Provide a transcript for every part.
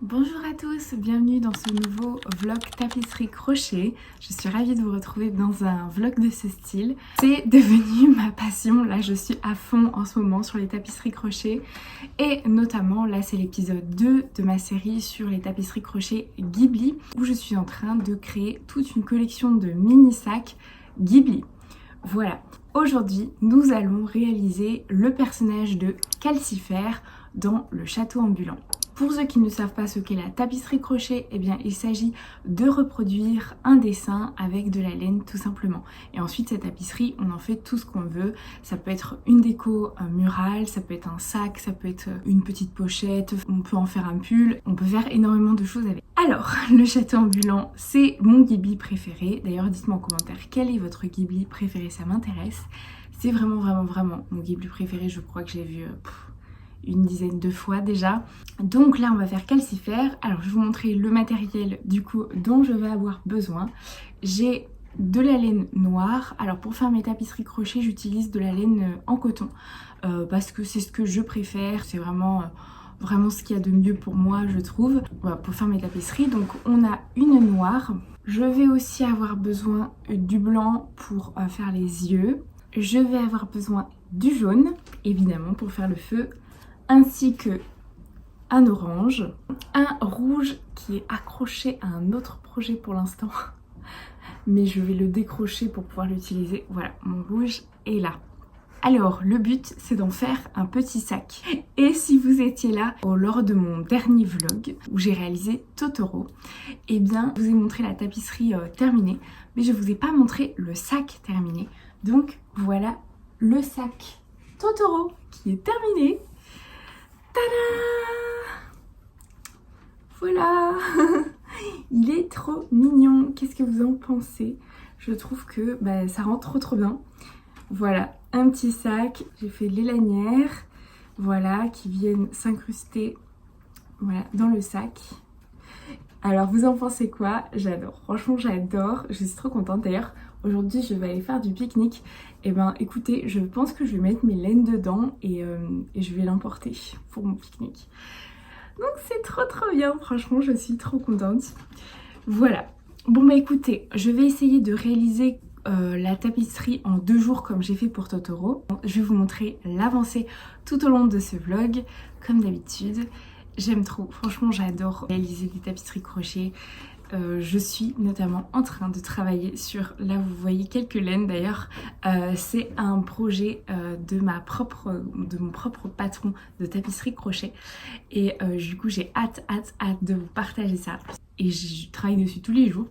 Bonjour à tous, bienvenue dans ce nouveau vlog tapisserie crochet. Je suis ravie de vous retrouver dans un vlog de ce style. C'est devenu ma passion, là je suis à fond en ce moment sur les tapisseries crochet. Et notamment là c'est l'épisode 2 de ma série sur les tapisseries crochet Ghibli, où je suis en train de créer toute une collection de mini sacs Ghibli. Voilà, aujourd'hui nous allons réaliser le personnage de Calcifère dans le château ambulant. Pour ceux qui ne savent pas ce qu'est la tapisserie crochet, eh bien il s'agit de reproduire un dessin avec de la laine tout simplement. Et ensuite cette tapisserie, on en fait tout ce qu'on veut. Ça peut être une déco murale, ça peut être un sac, ça peut être une petite pochette, on peut en faire un pull, on peut faire énormément de choses avec. Alors, le château ambulant, c'est mon Ghibli préféré. D'ailleurs, dites-moi en commentaire quel est votre Ghibli préféré, ça m'intéresse. C'est vraiment mon Ghibli préféré, je crois que je l'ai vu... une dizaine de fois déjà. Donc là on va faire Calcifère. Alors je vais vous montrer le matériel du coup dont je vais avoir besoin. J'ai de la laine noire. Alors pour faire mes tapisseries crochet j'utilise de la laine en coton parce que c'est ce que je préfère. C'est vraiment ce qu'il y a de mieux pour moi je trouve. Voilà, pour faire mes tapisseries. Donc on a une noire. Je vais aussi avoir besoin du blanc pour faire les yeux. Je vais avoir besoin du jaune évidemment pour faire le feu, ainsi que un orange, un rouge qui est accroché à un autre projet pour l'instant, mais je vais le décrocher pour pouvoir l'utiliser. Voilà, mon rouge est là. Alors, le but, c'est d'en faire un petit sac. Et si vous étiez là lors de mon dernier vlog, où j'ai réalisé Totoro, eh bien, je vous ai montré la tapisserie terminée, mais je vous ai pas montré le sac terminé. Donc, voilà le sac Totoro qui est terminé. Tada! Voilà. Il est trop mignon. Qu'est-ce que vous en pensez? Je trouve que ça rend trop bien. Voilà, un petit sac. J'ai fait les lanières, voilà, qui viennent s'incruster, voilà, dans le sac. Alors vous en pensez quoi? J'adore, franchement j'adore, je suis trop contente. D'ailleurs aujourd'hui je vais aller faire du pique-nique. Et ben écoutez, je pense que je vais mettre mes laines dedans et je vais l'emporter pour mon pique-nique. Donc c'est trop bien, franchement je suis trop contente. Voilà, bon écoutez, je vais essayer de réaliser la tapisserie en 2 jours comme j'ai fait pour Totoro. Je vais vous montrer l'avancée tout au long de ce vlog, comme d'habitude. J'aime trop, franchement j'adore réaliser des tapisseries crochet. Je suis notamment en train de travailler sur, là vous voyez quelques laines d'ailleurs, c'est un projet de mon propre patron de tapisserie crochet et du coup j'ai hâte de vous partager ça et je travaille dessus tous les jours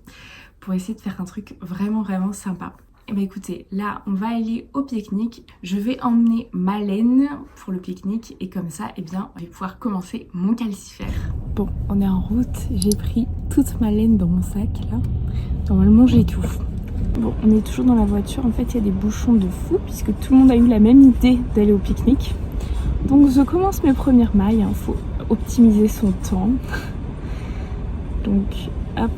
pour essayer de faire un truc vraiment sympa. Et bah écoutez, là on va aller au pique-nique. Je vais emmener ma laine pour le pique-nique et comme ça, eh bien, je vais pouvoir commencer mon calcifère. Bon, on est en route. J'ai pris toute ma laine dans mon sac là. Normalement, j'ai tout. Bon, on est toujours dans la voiture. En fait, il y a des bouchons de fou puisque tout le monde a eu la même idée d'aller au pique-nique. Donc, je commence mes premières mailles. Il faut optimiser son temps. Donc, hop.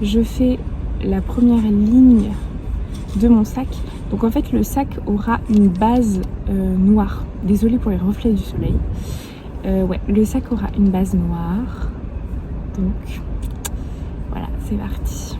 Je fais la première ligne de mon sac. Donc en fait le sac aura une base noire. Désolée pour les reflets du soleil. Ouais, le sac aura une base noire. Donc voilà, c'est parti.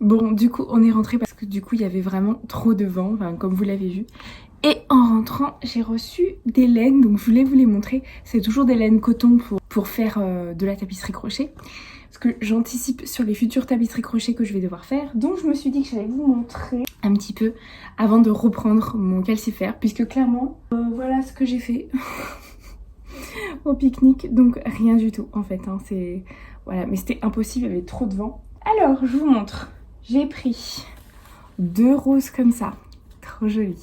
Bon, du coup, on est rentré parce que du coup, il y avait vraiment trop de vent, enfin, comme vous l'avez vu. Et en rentrant, j'ai reçu des laines, donc je voulais vous les montrer. C'est toujours des laines coton pour faire de la tapisserie crochet. Parce que j'anticipe sur les futures tapisseries crochet que je vais devoir faire. Donc je me suis dit que j'allais vous montrer un petit peu avant de reprendre mon calcifère. Puisque clairement, voilà ce que j'ai fait au pique-nique. Donc rien du tout en fait, hein, c'est... Voilà, mais c'était impossible, il y avait trop de vent. Alors, je vous montre. J'ai pris 2 roses comme ça, trop joli.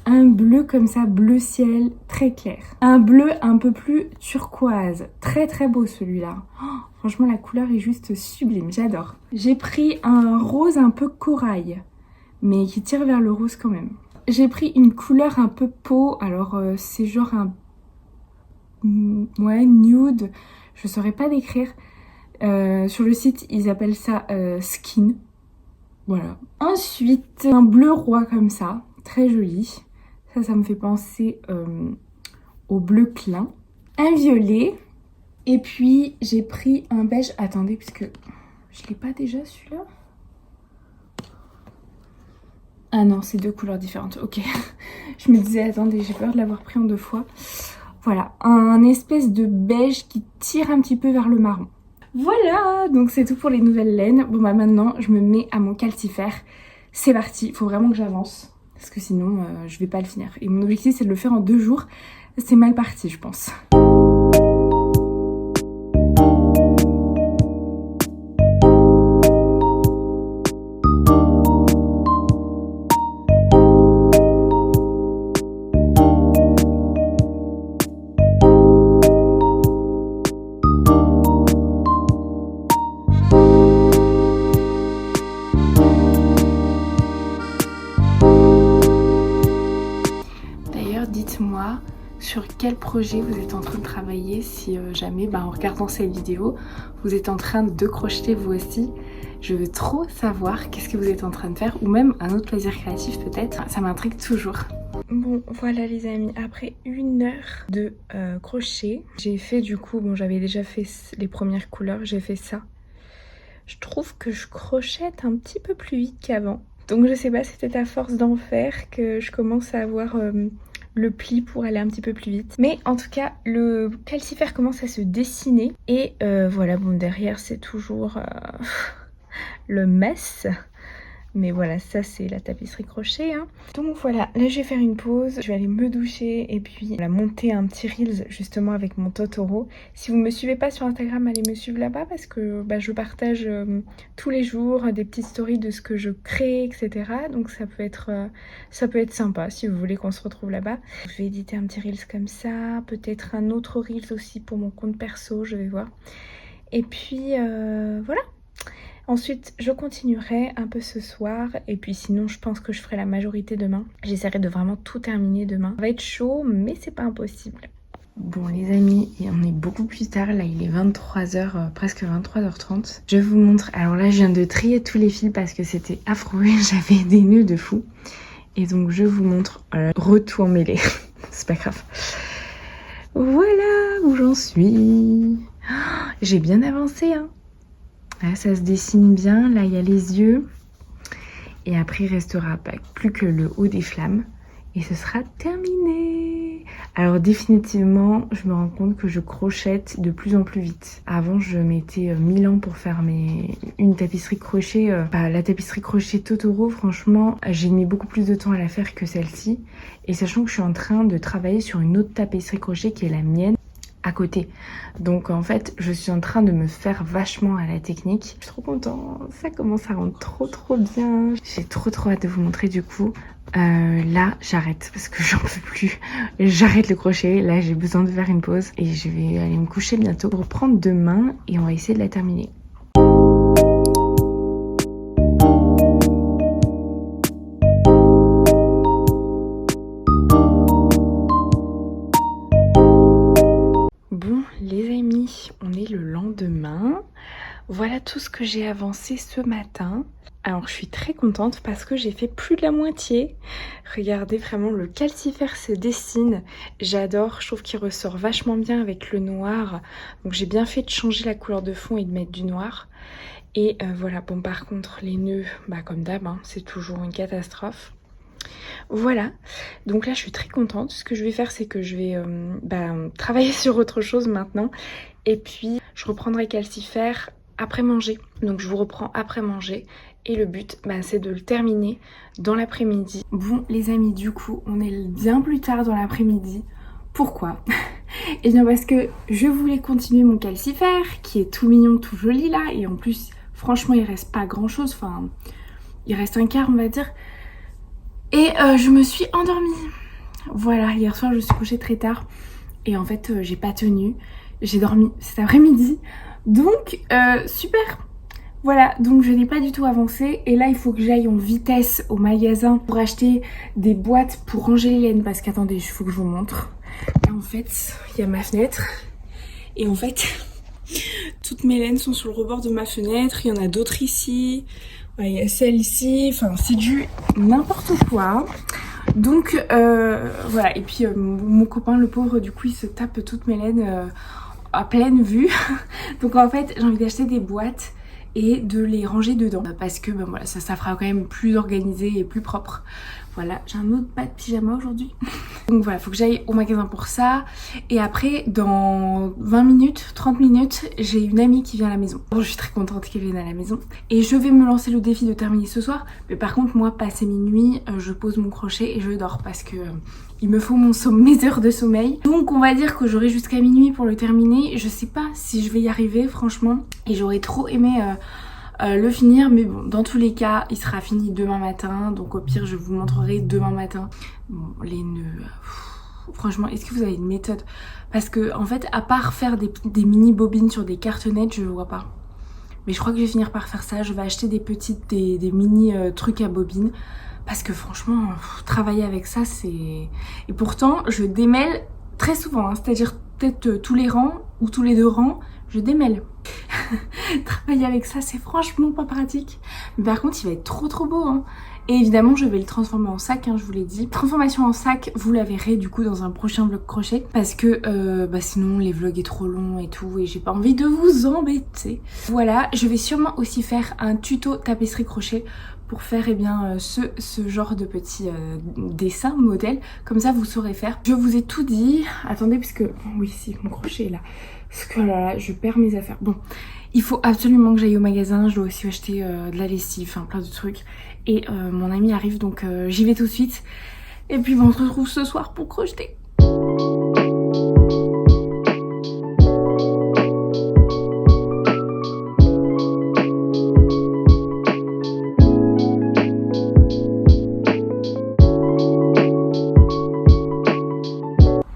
Un bleu comme ça, bleu ciel, très clair. Un bleu un peu plus turquoise, très beau celui-là. Oh, franchement, la couleur est juste sublime, j'adore. J'ai pris un rose un peu corail, mais qui tire vers le rose quand même. J'ai pris une couleur un peu peau, alors c'est genre un ouais, nude, je saurais pas décrire. Sur le site, ils appellent ça skin. Voilà. Ensuite, un bleu roi comme ça, très joli. Ça me fait penser au bleu clin. Un violet. Et puis, j'ai pris un beige. Attendez, puisque je l'ai pas déjà celui-là. Ah non, c'est deux couleurs différentes. Ok. Je me disais, attendez, j'ai peur de l'avoir pris en deux fois. Voilà, un espèce de beige qui tire un petit peu vers le marron. Voilà, donc c'est tout pour les nouvelles laines. Bon bah maintenant, je me mets à mon calcifère. C'est parti, il faut vraiment que j'avance. Parce que sinon, je vais pas le finir. Et mon objectif, c'est de le faire en 2 jours. C'est mal parti, je pense. Dites-moi sur quel projet vous êtes en train de travailler si jamais en regardant cette vidéo vous êtes en train de crocheter vous aussi. Je veux trop savoir qu'est-ce que vous êtes en train de faire ou même un autre plaisir créatif peut-être, ça m'intrigue toujours. Bon voilà les amis, après 1 heure de crochet, j'ai fait du coup, bon j'avais déjà fait les premières couleurs, j'ai fait ça. Je trouve que je crochette un petit peu plus vite qu'avant. Donc je sais pas, c'est peut-être à force d'en faire que je commence à avoir le pli pour aller un petit peu plus vite. Mais en tout cas, le calcifère commence à se dessiner. Et voilà, bon derrière c'est toujours le mess. Mais voilà, ça c'est la tapisserie crochet. Hein. Donc voilà, là je vais faire une pause. Je vais aller me doucher et puis monter un petit reels justement avec mon Totoro. Si vous me suivez pas sur Instagram, allez me suivre là-bas parce que je partage tous les jours des petites stories de ce que je crée, etc. Donc ça peut être sympa si vous voulez qu'on se retrouve là-bas. Je vais éditer un petit reels comme ça, peut-être un autre reels aussi pour mon compte perso, je vais voir. Et puis voilà. Ensuite, je continuerai un peu ce soir et puis sinon, je pense que je ferai la majorité demain. J'essaierai de vraiment tout terminer demain. Ça va être chaud, mais c'est pas impossible. Bon les amis, on est beaucoup plus tard, là il est 23h, presque 23h30. Je vous montre, alors là je viens de trier tous les fils parce que c'était affreux, j'avais des nœuds de fou. Et donc je vous montre, retour mêlé, c'est pas grave. Voilà où j'en suis. Oh, j'ai bien avancé hein. Là, ça se dessine bien, là il y a les yeux et après il restera plus que le haut des flammes et ce sera terminé. Alors définitivement je me rends compte que je crochette de plus en plus vite. Avant je mettais 1000 ans pour faire une tapisserie crochet. La tapisserie crochet Totoro, franchement j'ai mis beaucoup plus de temps à la faire que celle-ci. Et sachant que je suis en train de travailler sur une autre tapisserie crochet qui est la mienne à côté. Donc en fait je suis en train de me faire vachement à la technique. Je suis trop contente, ça commence à rendre trop bien. J'ai trop hâte de vous montrer du coup. Là j'arrête parce que j'en peux plus. J'arrête le crochet, là j'ai besoin de faire une pause et je vais aller me coucher bientôt. Reprendre demain et on va essayer de la terminer. On est le lendemain. Voilà tout ce que j'ai avancé ce matin. Alors je suis très contente parce que j'ai fait plus de la moitié. Regardez vraiment le calcifère se dessine. J'adore, je trouve qu'il ressort vachement bien avec le noir. Donc j'ai bien fait de changer la couleur de fond et de mettre du noir. Et voilà, bon par contre les nœuds, comme d'hab, hein, c'est toujours une catastrophe. Voilà, donc là je suis très contente. Ce que je vais faire c'est que je vais travailler sur autre chose maintenant. Et puis je reprendrai calcifère après manger. Donc je vous reprends après manger. Et le but c'est de le terminer dans l'après-midi. Bon les amis, du coup on est bien plus tard dans l'après-midi. Pourquoi? Et bien parce que je voulais continuer mon calcifère qui est tout mignon, tout joli là. Et en plus franchement il reste pas grand chose. Enfin il reste un quart on va dire. Et je me suis endormie. Voilà, hier soir je me suis couchée très tard. Et en fait j'ai pas tenu. J'ai dormi cet après-midi. Donc super. Voilà, donc je n'ai pas du tout avancé. Et là il faut que j'aille en vitesse au magasin pour acheter des boîtes pour ranger les laines. Parce qu'attendez, il faut que je vous montre. Là en fait il y a ma fenêtre et en fait toutes mes laines sont sur le rebord de ma fenêtre, il y en a d'autres ici, il y a celle ici, enfin c'est du n'importe quoi. Donc voilà, et puis mon copain le pauvre du coup il se tape toutes mes laines à pleine vue. Donc en fait j'ai envie d'acheter des boîtes et de les ranger dedans parce que ben voilà, ça fera quand même plus organisé et plus propre. Voilà, j'ai un autre bas de pyjama aujourd'hui. Donc voilà, faut que j'aille au magasin pour ça. Et après, dans 20 minutes, 30 minutes, j'ai une amie qui vient à la maison. Bon, je suis très contente qu'elle vienne à la maison. Et je vais me lancer le défi de terminer ce soir. Mais par contre, moi, passé minuit, je pose mon crochet et je dors parce que il me faut mes heures de sommeil. Donc on va dire que j'aurai jusqu'à minuit pour le terminer. Je sais pas si je vais y arriver, franchement. Et j'aurais trop aimé... le finir, mais bon, dans tous les cas il sera fini demain matin, donc au pire je vous montrerai demain matin. Bon, les nœuds, franchement, est-ce que vous avez une méthode? Parce que en fait, à part faire des mini bobines sur des cartonnettes, je vois pas. Mais je crois que je vais finir par faire ça. Je vais acheter des mini trucs à bobines, parce que franchement travailler avec ça c'est... Et pourtant je démêle très souvent, hein, c'est-à-dire peut-être tous les rangs ou tous les 2 rangs je démêle. Travailler avec ça c'est franchement pas pratique. Mais par contre il va être trop beau hein. Et évidemment je vais le transformer en sac hein, je vous l'ai dit. Transformation en sac, vous la verrez du coup dans un prochain vlog crochet. Parce que sinon les vlogs est trop long et tout. Et j'ai pas envie de vous embêter. Voilà, je vais sûrement aussi faire un tuto tapisserie crochet pour faire ce genre de petit dessin modèle. Comme ça vous saurez faire. Je vous ai tout dit. Attendez puisque... Oui si mon crochet est là. Parce que là je perds mes affaires. Bon, il faut absolument que j'aille au magasin. Je dois aussi acheter de la lessive, enfin plein de trucs. Et mon ami arrive donc j'y vais tout de suite. Et puis on se retrouve ce soir pour crocheter.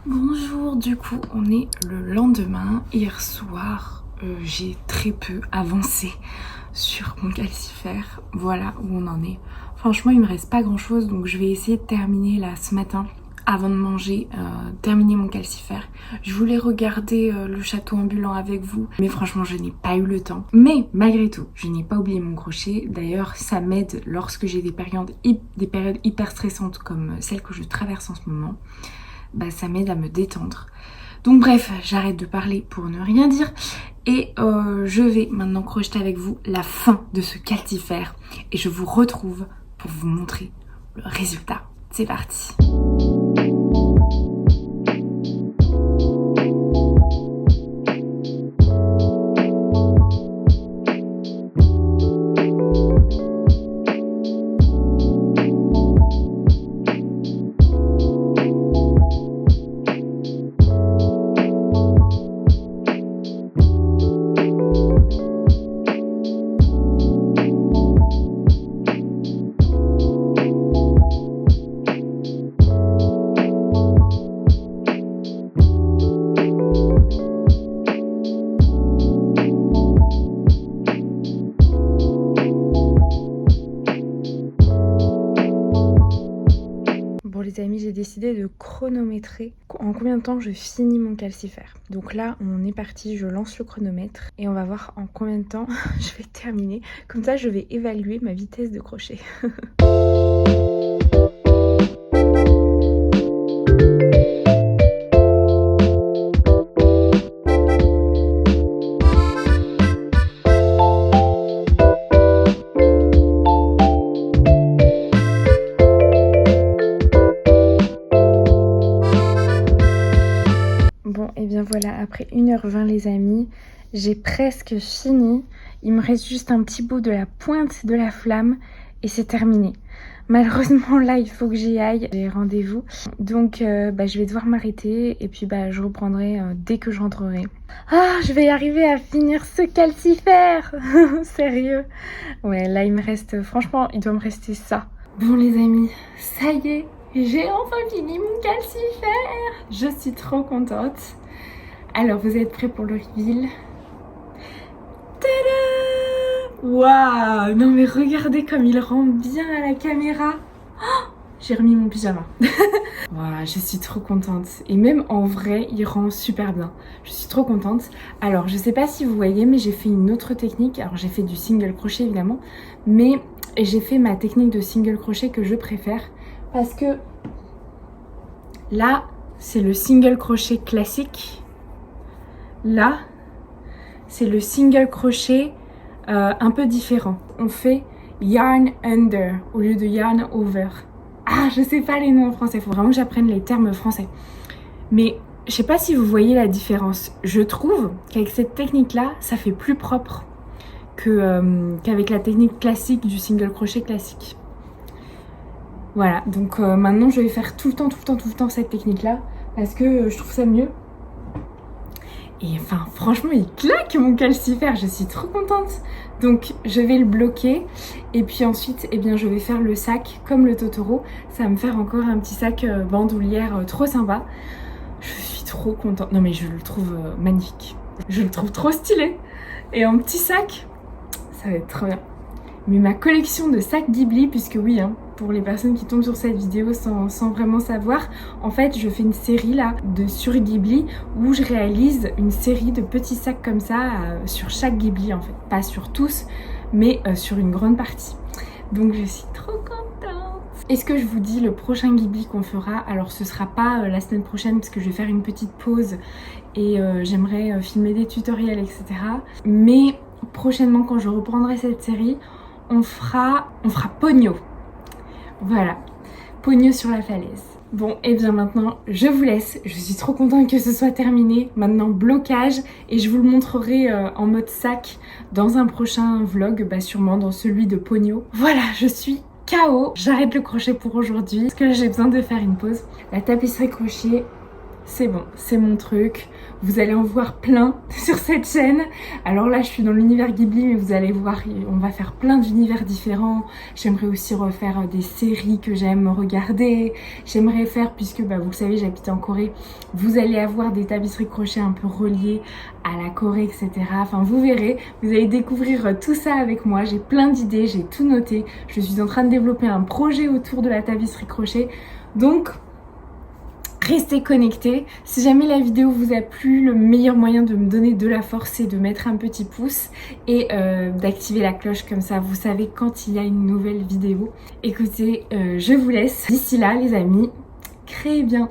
Bonjour, du coup on est le lendemain. Hier soir j'ai très peu avancé sur mon calcifère. Voilà où on en est. Franchement il me reste pas grand chose, donc je vais essayer de terminer là ce matin avant de manger, terminer mon calcifère. Je voulais regarder le château ambulant avec vous, mais franchement je n'ai pas eu le temps. Mais malgré tout, je n'ai pas oublié mon crochet. D'ailleurs ça m'aide lorsque j'ai des périodes hyper stressantes comme celle que je traverse en ce moment. Bah, ça m'aide à me détendre. Donc bref, j'arrête de parler pour ne rien dire. Et je vais maintenant crocheter avec vous la fin de ce calcifère. Et je vous retrouve pour vous montrer le résultat. C'est parti. Les amis, j'ai décidé de chronométrer en combien de temps je finis mon calcifère. Donc là on est parti, je lance le chronomètre et on va voir en combien de temps je vais terminer. Comme ça je vais évaluer ma vitesse de crochet. Bon, et bien voilà, après 1h20 les amis, j'ai presque fini. Il me reste juste un petit bout de la pointe de la flamme et c'est terminé. Malheureusement là, il faut que j'y aille, j'ai rendez-vous. Donc je vais devoir m'arrêter et puis je reprendrai dès que je rentrerai. Ah, je vais y arriver à finir ce calcifère. Sérieux. Ouais, là il me reste, franchement, il doit me rester ça. Bon les amis, ça y est. J'ai enfin fini mon calcifère. Je suis trop contente. Alors, vous êtes prêts pour le reveal? Tada! Waouh! Non mais regardez comme il rend bien à la caméra. Oh, j'ai remis mon pyjama. Voilà, je suis trop contente. Et même en vrai, il rend super bien. Je suis trop contente. Alors, je sais pas si vous voyez, mais j'ai fait une autre technique. Alors, j'ai fait du single crochet évidemment, mais j'ai fait ma technique de single crochet que je préfère parce que là, c'est le single crochet classique. Là, c'est le single crochet un peu différent. On fait yarn under au lieu de yarn over. Ah, je sais pas les noms en français, il faut vraiment que j'apprenne les termes français. Mais je sais pas si vous voyez la différence. Je trouve qu'avec cette technique-là, ça fait plus propre qu'avec la technique classique du single crochet classique. Voilà, donc maintenant je vais faire tout le temps cette technique-là parce que je trouve ça mieux. Et enfin, franchement, il claque mon calcifère, je suis trop contente. Donc, je vais le bloquer. Et puis ensuite, eh bien, je vais faire le sac comme le Totoro. Ça va me faire encore un petit sac bandoulière trop sympa. Je suis trop contente. Non, mais je le trouve magnifique. Je le trouve trop stylé. Et en petit sac, ça va être trop bien. Mais ma collection de sacs Ghibli, puisque oui, hein, pour les personnes qui tombent sur cette vidéo sans vraiment savoir, en fait je fais une série là sur Ghibli où je réalise une série de petits sacs comme ça sur chaque Ghibli en fait. Pas sur tous, mais sur une grande partie. Donc je suis trop contente. Est-ce que je vous dis le prochain Ghibli qu'on fera? Alors ce sera pas la semaine prochaine parce que je vais faire une petite pause et j'aimerais filmer des tutoriels, etc. Mais prochainement quand je reprendrai cette série, on fera Ponyo. Voilà, Ponyo sur la falaise. Bon, et bien maintenant, je vous laisse. Je suis trop contente que ce soit terminé. Maintenant, blocage. Et je vous le montrerai en mode sac dans un prochain vlog, sûrement dans celui de Ponyo. Voilà, je suis KO. J'arrête le crochet pour aujourd'hui parce que là, j'ai besoin de faire une pause. La tapisserie crochet, c'est bon, c'est mon truc. Vous allez en voir plein sur cette chaîne. Alors là, je suis dans l'univers Ghibli, mais vous allez voir, on va faire plein d'univers différents. J'aimerais aussi refaire des séries que j'aime regarder. J'aimerais faire, puisque vous le savez, j'habite en Corée, vous allez avoir des tapisseries crochet un peu reliées à la Corée, etc. Enfin, vous verrez, vous allez découvrir tout ça avec moi. J'ai plein d'idées, j'ai tout noté. Je suis en train de développer un projet autour de la tapisserie crochet. Donc, restez connectés. Si jamais la vidéo vous a plu, le meilleur moyen de me donner de la force, c'est de mettre un petit pouce et d'activer la cloche, comme ça vous savez quand il y a une nouvelle vidéo. Écoutez, je vous laisse. D'ici là les amis, créez bien.